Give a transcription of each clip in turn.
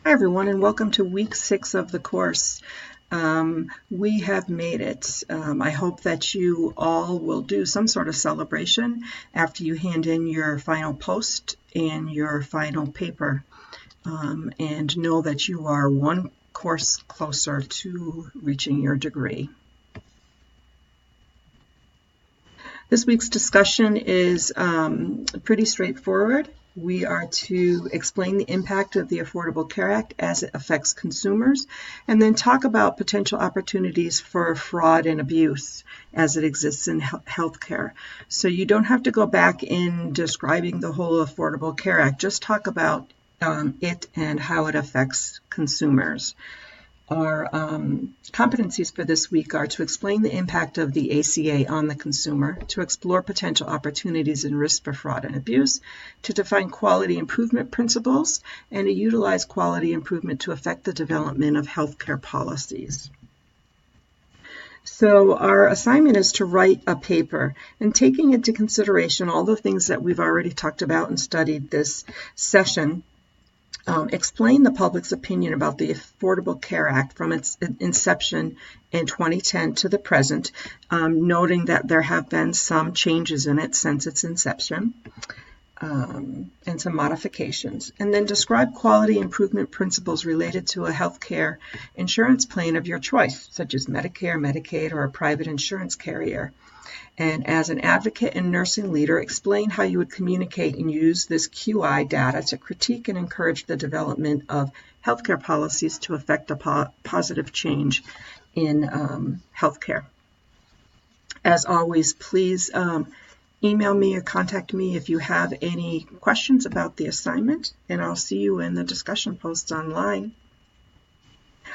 Hi everyone, and welcome to week 6 of the course. We have made it. I hope that you all will do some sort of celebration after you hand in your final post and your final paper, and know that you are one course closer to reaching your degree. This week's discussion is pretty straightforward. We are to explain the impact of the Affordable Care Act as it affects consumers, and then talk about potential opportunities for fraud and abuse as it exists in healthcare. So you don't have to go back in describing the whole Affordable Care Act, just talk about it and how it affects consumers. Our competencies for this week are to explain the impact of the ACA on the consumer, to explore potential opportunities and risks for fraud and abuse, to define quality improvement principles, and to utilize quality improvement to affect the development of healthcare policies. So our assignment is to write a paper, and taking into consideration all the things that we've already talked about and studied this session, explain the public's opinion about the Affordable Care Act from its inception in 2010 to the present, noting that there have been some changes in it since its inception, and some modifications. And then describe quality improvement principles related to a healthcare insurance plan of your choice, such as Medicare, Medicaid, or a private insurance carrier. And as an advocate and nursing leader, explain how you would communicate and use this QI data to critique and encourage the development of healthcare policies to affect a positive change in healthcare. As always, please email me or contact me if you have any questions about the assignment, and I'll see you in the discussion posts online.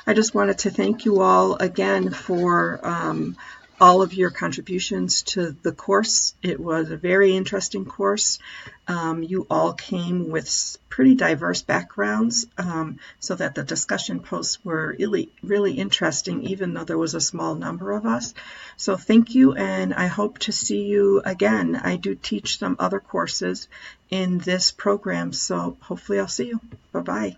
I just wanted to thank you all again for all of your contributions to the course. It was a very interesting course. You all came with pretty diverse backgrounds, so that the discussion posts were really interesting, even though there was a small number of us. So thank you, and I hope to see you again. I do teach some other courses in this program, so hopefully I'll see you. Bye-bye.